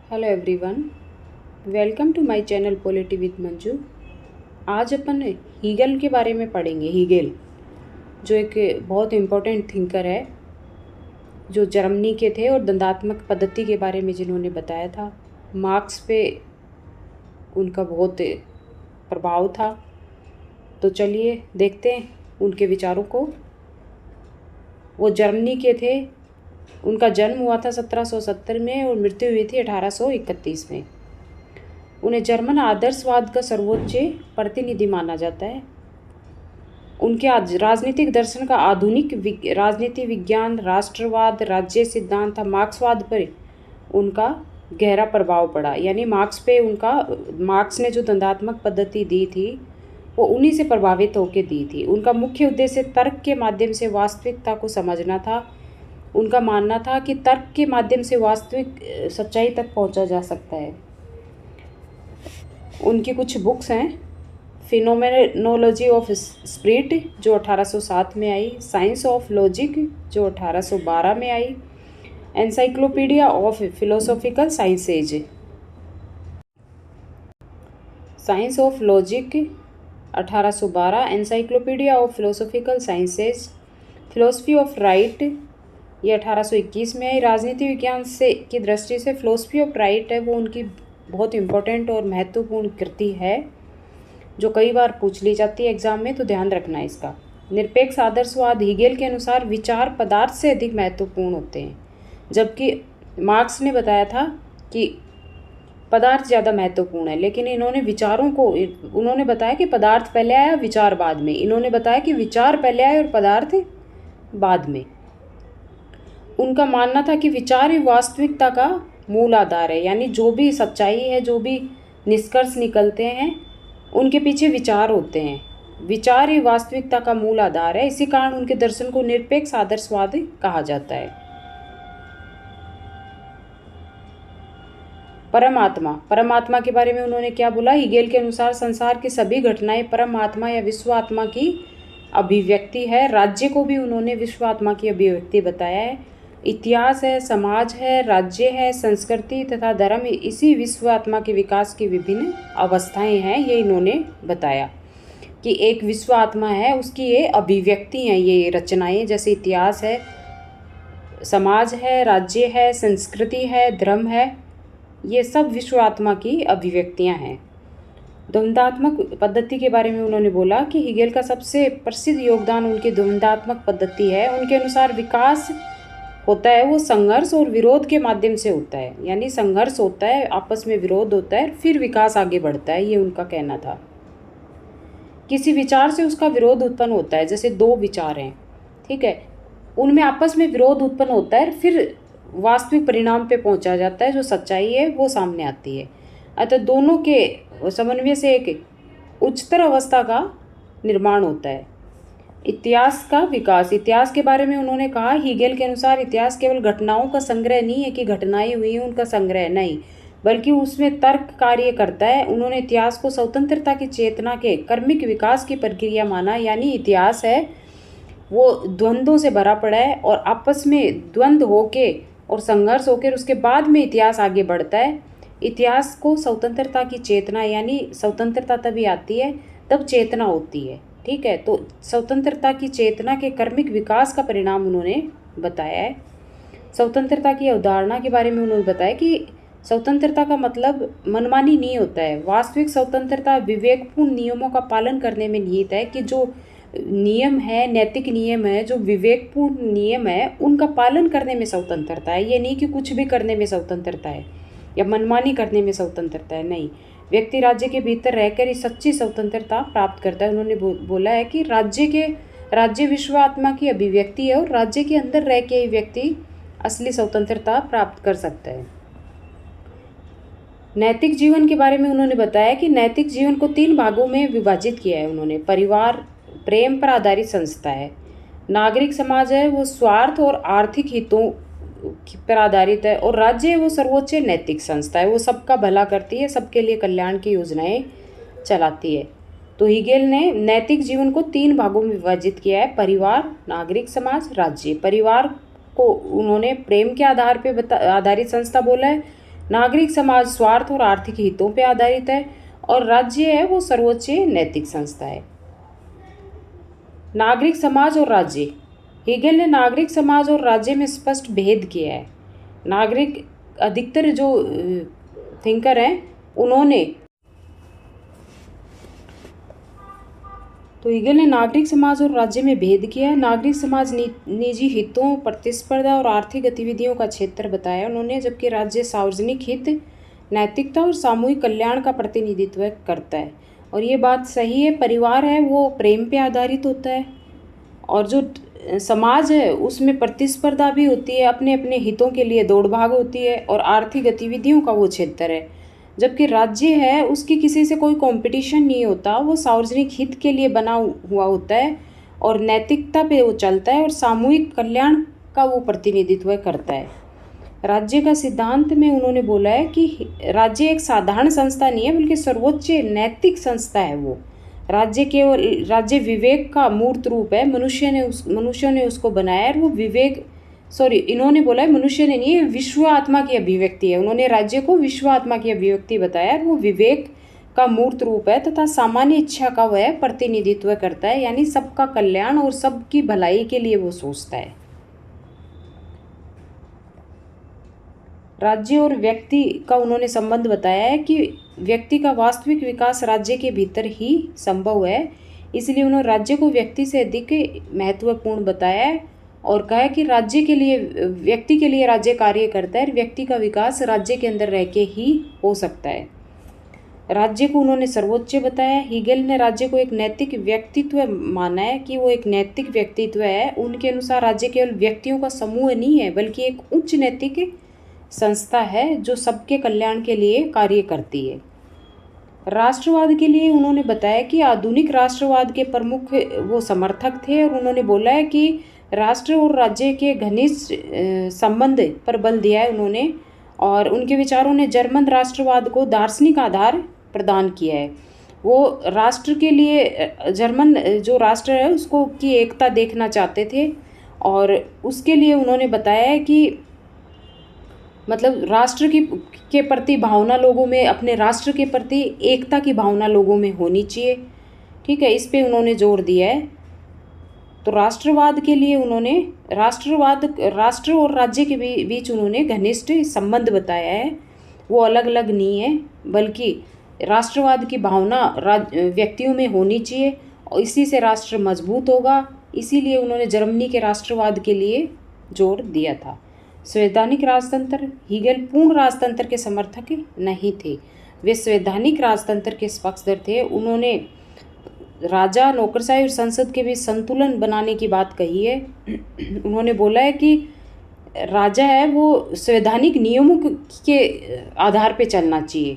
Hello everyone, welcome to my channel polity with Manju. आज अपन Hegel के बारे में पढ़ेंगे। हीगेल जो एक बहुत इम्पोर्टेंट थिंकर है, जो जर्मनी के थे और दंडात्मक पद्धति के बारे में जिन्होंने बताया था। मार्क्स पे उनका बहुत प्रभाव था। तो चलिए देखते हैं उनके विचारों को। वो जर्मनी के थे। उनका जन्म हुआ था 1770 में और मृत्यु हुई थी 1831 में। उन्हें जर्मन आदर्शवाद का सर्वोच्च प्रतिनिधि माना जाता है। उनके राजनीतिक दर्शन का आधुनिक राजनीति विज्ञान, राष्ट्रवाद, राज्य सिद्धांत था। मार्क्सवाद पर उनका गहरा प्रभाव पड़ा, यानी मार्क्स ने जो दंडात्मक पद्धति दी थी वो उन्हीं से प्रभावित होकर दी थी। उनका मुख्य उद्देश्य तर्क के माध्यम से वास्तविकता को समझना था। उनका मानना था कि तर्क के माध्यम से वास्तविक सच्चाई तक पहुंचा जा सकता है। उनकी कुछ बुक्स हैं। फिनोमेनोलॉजी ऑफ स्पिरिट जो 1807 में आई, साइंस ऑफ लॉजिक जो 1812 में आई, encyclopedia of philosophical sciences, science of logic 1812, encyclopedia of philosophical sciences, philosophy of right ये 1821 में आई। राजनीति विज्ञान से की दृष्टि से फिलोसफी ऑफ राइट है वो उनकी बहुत इम्पोर्टेंट और महत्वपूर्ण कृति है, जो कई बार पूछ ली जाती है एग्जाम में, तो ध्यान रखना है इसका। निरपेक्ष आदर्शवाद, हीगेल के अनुसार विचार पदार्थ से अधिक महत्वपूर्ण होते हैं, जबकि मार्क्स ने बताया था कि पदार्थ ज़्यादा महत्वपूर्ण है। लेकिन उन्होंने बताया कि पदार्थ पहले आया, विचार बाद में। इन्होंने बताया कि विचार पहले आए और पदार्थ बाद में। उनका मानना था कि विचार ही वास्तविकता का मूल आधार है, यानी जो भी सच्चाई है, जो भी निष्कर्ष निकलते हैं, उनके पीछे विचार होते हैं। विचार ही वास्तविकता का मूल आधार है। इसी कारण उनके दर्शन को निरपेक्ष आदर्शवाद कहा जाता है। परमात्मा के बारे में उन्होंने क्या बोला? हीगेल के अनुसार संसार की सभी घटनाएं परमात्मा या विश्व आत्मा की अभिव्यक्ति है। राज्य को भी उन्होंने विश्व आत्मा की अभिव्यक्ति बताया है। इतिहास है, समाज है, राज्य है, संस्कृति तथा धर्म इसी विश्व आत्मा के विकास की विभिन्न अवस्थाएं हैं। ये इन्होंने बताया कि एक विश्व आत्मा है, उसकी ये अभिव्यक्ति हैं, ये रचनाएं, जैसे इतिहास है, समाज है, राज्य है, संस्कृति है, धर्म है, ये सब विश्व आत्मा की अभिव्यक्तियां हैं। द्वंद्वात्मक पद्धति के बारे में उन्होंने बोला कि हीगेल का सबसे प्रसिद्ध योगदान उनकी द्वंद्वात्मक पद्धति है। उनके अनुसार विकास होता है वो संघर्ष और विरोध के माध्यम से होता है, यानी संघर्ष होता है, आपस में विरोध होता है, फिर विकास आगे बढ़ता है, ये उनका कहना था। किसी विचार से उसका विरोध उत्पन्न होता है, जैसे दो विचार हैं, ठीक है, उनमें आपस में विरोध उत्पन्न होता है, फिर वास्तविक परिणाम पे पहुंचा जाता है, जो सच्चाई है वो सामने आती है। अतः दोनों के समन्वय से एक उच्चतर अवस्था का निर्माण होता है। इतिहास का विकास, इतिहास के बारे में उन्होंने कहा, हीगेल के अनुसार इतिहास केवल घटनाओं का संग्रह नहीं है कि घटनाएं हुई हैं उनका संग्रह नहीं, बल्कि उसमें तर्क कार्य करता है। उन्होंने इतिहास को स्वतंत्रता की चेतना के कर्मिक विकास की प्रक्रिया माना, यानी इतिहास है वो द्वंद्वों से भरा पड़ा है और आपस में द्वंद्व होके और संघर्ष होकर उसके बाद में इतिहास आगे बढ़ता है। इतिहास को स्वतंत्रता की चेतना, यानी स्वतंत्रता तभी आती है तब चेतना होती है, ठीक है। तो स्वतंत्रता की चेतना के कर्मिक विकास का परिणाम उन्होंने बताया है। स्वतंत्रता की अवधारणा के बारे में उन्होंने बताया कि स्वतंत्रता का मतलब मनमानी नहीं होता है। वास्तविक स्वतंत्रता विवेकपूर्ण नियमों का पालन करने में निहित है, कि जो नियम है, नैतिक नियम है, जो विवेकपूर्ण नियम है, उनका पालन करने में स्वतंत्रता है। ये नहीं कि कुछ भी करने में स्वतंत्रता है या मनमानी करने में स्वतंत्रता है, नहीं। व्यक्ति राज्य के भीतर रहकर ही सच्ची स्वतंत्रता प्राप्त करता है। उन्होंने बोला है कि राज्य विश्व आत्मा की अभिव्यक्ति है और राज्य के अंदर रह के ही व्यक्ति असली स्वतंत्रता प्राप्त कर सकता है। नैतिक जीवन के बारे में उन्होंने बताया कि नैतिक जीवन को 3 भागों में विभाजित किया है उन्होंने। परिवार प्रेम पर आधारित संस्था है, नागरिक समाज है वो स्वार्थ और आर्थिक हितों पर आधारित है, और राज्य है वो सर्वोच्च नैतिक संस्था है, वो सबका भला करती है, सबके लिए कल्याण की योजनाएं चलाती है। तो हीगेल ने नैतिक जीवन को 3 भागों में विभाजित किया है, परिवार, नागरिक समाज, राज्य। परिवार को उन्होंने प्रेम के आधार पर आधारित संस्था बोला है, नागरिक समाज स्वार्थ और आर्थिक हितों पर आधारित है और राज्य है वो सर्वोच्च नैतिक संस्था है। नागरिक समाज और राज्य। हीगेल ने नागरिक समाज और राज्य में स्पष्ट भेद किया है। नागरिक अधिकतर जो थिंकर हैं उन्होंने तो हीगेल ने नागरिक समाज और राज्य में भेद किया है। नागरिक समाज निजी हितों, प्रतिस्पर्धा और आर्थिक गतिविधियों का क्षेत्र बताया उन्होंने, जबकि राज्य सार्वजनिक हित, नैतिकता और सामूहिक कल्याण का प्रतिनिधित्व करता है। और ये बात सही है। परिवार है वो प्रेम पे आधारित होता है और जो समाज है उसमें प्रतिस्पर्धा भी होती है, अपने अपने हितों के लिए दौड़ भाग होती है और आर्थिक गतिविधियों का वो क्षेत्र है। जबकि राज्य है उसकी किसी से कोई कंपटीशन नहीं होता, वो सार्वजनिक हित के लिए बना हुआ होता है और नैतिकता पे वो चलता है और सामूहिक कल्याण का वो प्रतिनिधित्व करता है। राज्य का सिद्धांत में उन्होंने बोला है कि राज्य एक साधारण संस्था नहीं है बल्कि सर्वोच्च नैतिक संस्था है। वो राज्य विवेक का मूर्त रूप है। मनुष्य ने उसको बनाया है और वो विवेक इन्होंने बोला है मनुष्य ने नहीं, विश्व आत्मा की अभिव्यक्ति है। उन्होंने राज्य को विश्व आत्मा की अभिव्यक्ति बताया। वो विवेक का मूर्त रूप है तथा सामान्य इच्छा का वह प्रतिनिधित्व करता है, यानी सबका कल्याण और सबकी भलाई के लिए वो सोचता है। राज्य और व्यक्ति का उन्होंने संबंध बताया है कि व्यक्ति का वास्तविक विकास राज्य के भीतर ही संभव है, इसलिए उन्होंने राज्य को व्यक्ति से अधिक महत्वपूर्ण बताया है और कहा कि व्यक्ति के लिए राज्य कार्य करता है, व्यक्ति का विकास राज्य के अंदर रह के ही हो सकता है। राज्य को उन्होंने सर्वोच्च बताया। हीगेल ने राज्य को एक नैतिक व्यक्तित्व माना है कि वो एक नैतिक व्यक्तित्व है। उनके अनुसार राज्य केवल व्यक्तियों का समूह नहीं है बल्कि एक उच्च नैतिक संस्था है जो सबके कल्याण के लिए कार्य करती है। राष्ट्रवाद के लिए उन्होंने बताया कि आधुनिक राष्ट्रवाद के प्रमुख वो समर्थक थे और उन्होंने बोला है कि राष्ट्र और राज्य के घनिष्ठ संबंध पर बल दिया है उन्होंने, और उनके विचारों ने जर्मन राष्ट्रवाद को दार्शनिक आधार प्रदान किया है। वो राष्ट्र के लिए जर्मन जो राष्ट्र है उसको की एकता देखना चाहते थे और उसके लिए उन्होंने बताया है कि मतलब राष्ट्र के प्रति भावना लोगों में, अपने राष्ट्र के प्रति एकता की भावना लोगों में होनी चाहिए। ठीक है, इस पे उन्होंने जोर दिया है। तो राष्ट्रवाद के लिए उन्होंने राष्ट्र और राज्य के बीच उन्होंने घनिष्ठ संबंध बताया है। वो अलग अलग नहीं है बल्कि राष्ट्रवाद की भावना व्यक्तियों में होनी चाहिए और इसी से राष्ट्र मजबूत होगा। इसीलिए उन्होंने जर्मनी के राष्ट्रवाद के लिए जोर दिया था। संवैधानिक राजतंत्र। हीगेल पूर्ण राजतंत्र के समर्थक नहीं थे, वे संवैधानिक राजतंत्र के पक्षधर थे। उन्होंने राजा, नौकरशाही और संसद के बीच संतुलन बनाने की बात कही है। उन्होंने बोला है कि राजा है वो संवैधानिक नियमों के आधार पे चलना चाहिए।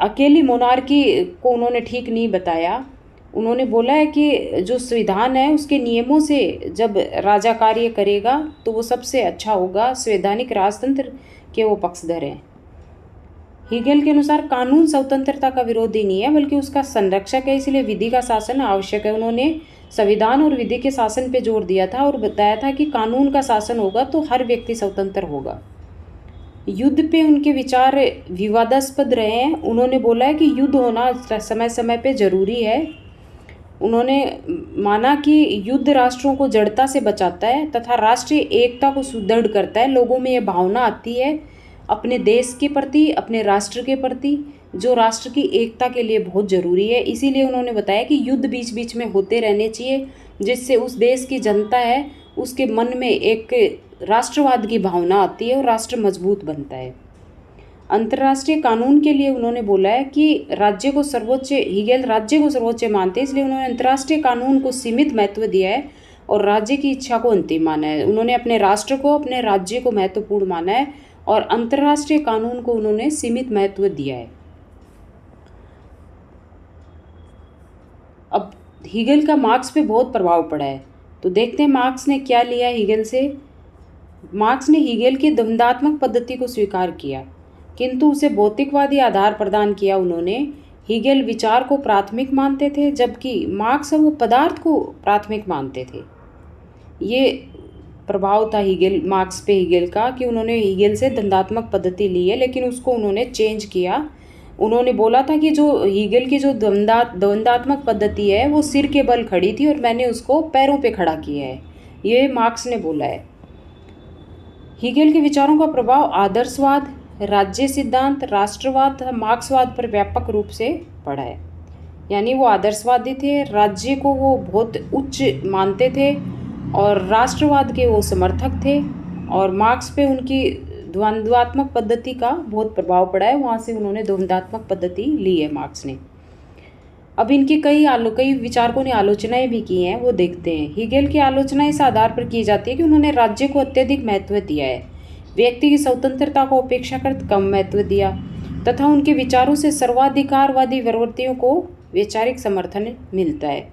अकेली मोनार्की को उन्होंने ठीक नहीं बताया। उन्होंने बोला है कि जो संविधान है उसके नियमों से जब राजा कार्य करेगा तो वो सबसे अच्छा होगा। संवैधानिक राजतंत्र के वो पक्षधर हैं। हीगेल के अनुसार कानून स्वतंत्रता का विरोधी नहीं है बल्कि उसका संरक्षक है, इसलिए विधि का शासन आवश्यक है। उन्होंने संविधान और विधि के शासन पे जोर दिया था और बताया था कि कानून का शासन होगा तो हर व्यक्ति स्वतंत्र होगा। युद्ध पे उनके विचार विवादास्पद रहे हैं। उन्होंने बोला है कि युद्ध होना समय समय पे जरूरी है। उन्होंने माना कि युद्ध राष्ट्रों को जड़ता से बचाता है तथा राष्ट्रीय एकता को सुदृढ़ करता है। लोगों में ये भावना आती है अपने देश के प्रति, अपने राष्ट्र के प्रति, जो राष्ट्र की एकता के लिए बहुत ज़रूरी है। इसीलिए उन्होंने बताया कि युद्ध बीच बीच में होते रहने चाहिए, जिससे उस देश की जनता है उसके मन में एक राष्ट्रवाद की भावना आती है और राष्ट्र मजबूत बनता है। अंतर्राष्ट्रीय कानून के लिए उन्होंने बोला है कि हीगेल राज्य को सर्वोच्च मानते हैं, इसलिए उन्होंने अंतर्राष्ट्रीय कानून को सीमित महत्व दिया है और राज्य की इच्छा को अंतिम माना है। उन्होंने अपने राष्ट्र को, अपने राज्य को महत्वपूर्ण माना है और अंतर्राष्ट्रीय कानून को उन्होंने सीमित महत्व दिया है। अब हीगेल का मार्क्स पे बहुत प्रभाव पड़ा है, तो देखते हैं मार्क्स ने क्या लिया हीगेल से। मार्क्स ने हीगेल की द्वंद्वात्मक पद्धति को स्वीकार किया किंतु उसे भौतिकवादी आधार प्रदान किया। उन्होंने हीगेल विचार को प्राथमिक मानते थे जबकि मार्क्स वो पदार्थ को प्राथमिक मानते थे। ये प्रभाव था हीगेल मार्क्स पे हीगेल का कि उन्होंने हीगेल से द्वंद्वात्मक पद्धति ली है, लेकिन उसको उन्होंने चेंज किया। उन्होंने बोला था कि जो हीगेल की जो द्वंद्वात्मक पद्धति है वो सिर के बल खड़ी थी और मैंने उसको पैरों पे खड़ा किया है, ये मार्क्स ने बोला है। हीगेल के विचारों का प्रभाव आदर्शवाद, राज्य सिद्धांत, राष्ट्रवाद तथा मार्क्सवाद पर व्यापक रूप से पड़ा है। यानी वो आदर्शवादी थे, राज्य को वो बहुत उच्च मानते थे और राष्ट्रवाद के वो समर्थक थे, और मार्क्स पे उनकी द्वंद्वात्मक पद्धति का बहुत प्रभाव पड़ा है, वहाँ से उन्होंने द्वंद्वात्मक पद्धति ली है मार्क्स ने। अब इनकी कई विचारकों ने आलोचनाएं भी की हैं, वो देखते हैं। हीगेल की आलोचना इस आधार पर की जाती है कि उन्होंने राज्य को अत्यधिक महत्व दिया है, व्यक्ति की स्वतंत्रता को अपेक्षाकृत कम महत्व दिया तथा उनके विचारों से सर्वाधिकारवादी प्रवृत्तियों को वैचारिक समर्थन मिलता है।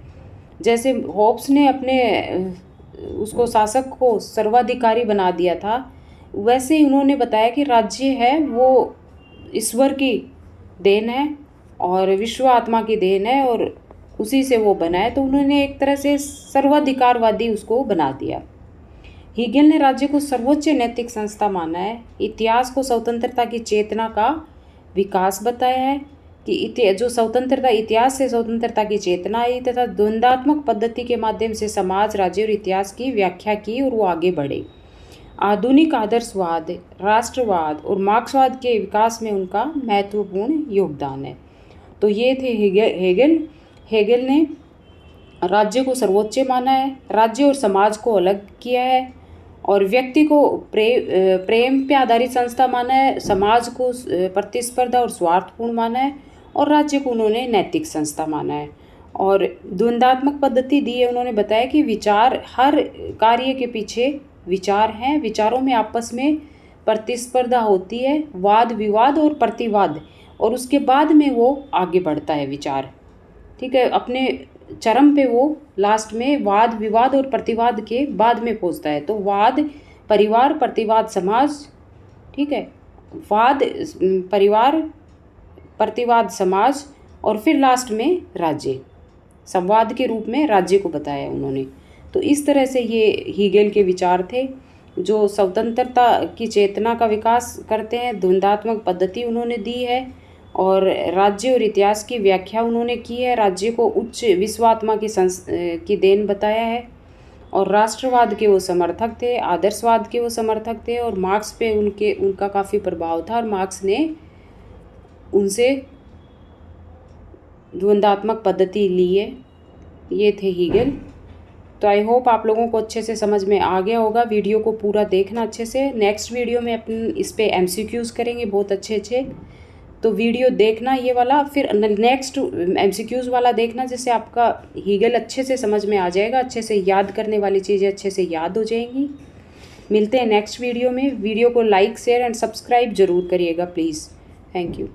जैसे होब्स ने अपने उसको शासक को सर्वाधिकारी बना दिया था, वैसे ही उन्होंने बताया कि राज्य है वो ईश्वर की देन है और विश्व आत्मा की देन है और उसी से वो बना है, तो उन्होंने एक तरह से सर्वाधिकारवादी उसको बना दिया। हीगेल ने राज्य को सर्वोच्च नैतिक संस्था माना है, इतिहास को स्वतंत्रता की चेतना का विकास बताया है कि जो स्वतंत्रता इतिहास से स्वतंत्रता की चेतना आई तथा द्वंद्वात्मक पद्धति के माध्यम से समाज, राज्य और इतिहास की व्याख्या की और वो आगे बढ़े। आधुनिक आदर्शवाद, राष्ट्रवाद और मार्क्सवाद के विकास में उनका महत्वपूर्ण योगदान है। तो ये थे हेगेल। हेगेल ने राज्य को सर्वोच्च माना है, राज्य और समाज को अलग किया है और व्यक्ति को प्रेम पे आधारित संस्था माना है, समाज को प्रतिस्पर्धा और स्वार्थपूर्ण माना है और राज्य को उन्होंने नैतिक संस्था माना है। और द्वंद्वात्मक पद्धति दी है, उन्होंने बताया कि विचार, हर कार्य के पीछे विचार हैं, विचारों में आपस में प्रतिस्पर्धा होती है, वाद विवाद और प्रतिवाद, और उसके बाद में वो आगे बढ़ता है विचार, ठीक है, अपने चरम पे वो लास्ट में वाद विवाद और प्रतिवाद के बाद में पहुंचता है। तो वाद परिवार, प्रतिवाद समाज, ठीक है, वाद परिवार, प्रतिवाद समाज और फिर लास्ट में राज्य, संवाद के रूप में राज्य को बताया उन्होंने। तो इस तरह से ये हीगेल के विचार थे जो स्वतंत्रता की चेतना का विकास करते हैं, द्वंद्वात्मक पद्धति उन्होंने दी है और राज्य और इतिहास की व्याख्या उन्होंने की है, राज्य को उच्च विश्वात्मा की देन बताया है और राष्ट्रवाद के वो समर्थक थे, आदर्शवाद के वो समर्थक थे और मार्क्स पे उनका काफ़ी प्रभाव था और मार्क्स ने उनसे द्वंद्वात्मक पद्धति ली है। ये थे हीगेल। तो आई होप आप लोगों को अच्छे से समझ में आ गया होगा। वीडियो को पूरा देखना अच्छे से। नेक्स्ट वीडियो में अपन इस पे MCQs करेंगे बहुत अच्छे, तो वीडियो देखना ये वाला, फिर नेक्स्ट MCQs वाला देखना, जिससे आपका हीगेल अच्छे से समझ में आ जाएगा, अच्छे से याद करने वाली चीज़ें अच्छे से याद हो जाएंगी। मिलते हैं नेक्स्ट वीडियो में। वीडियो को लाइक, शेयर एंड सब्सक्राइब ज़रूर करिएगा प्लीज़। Thank you.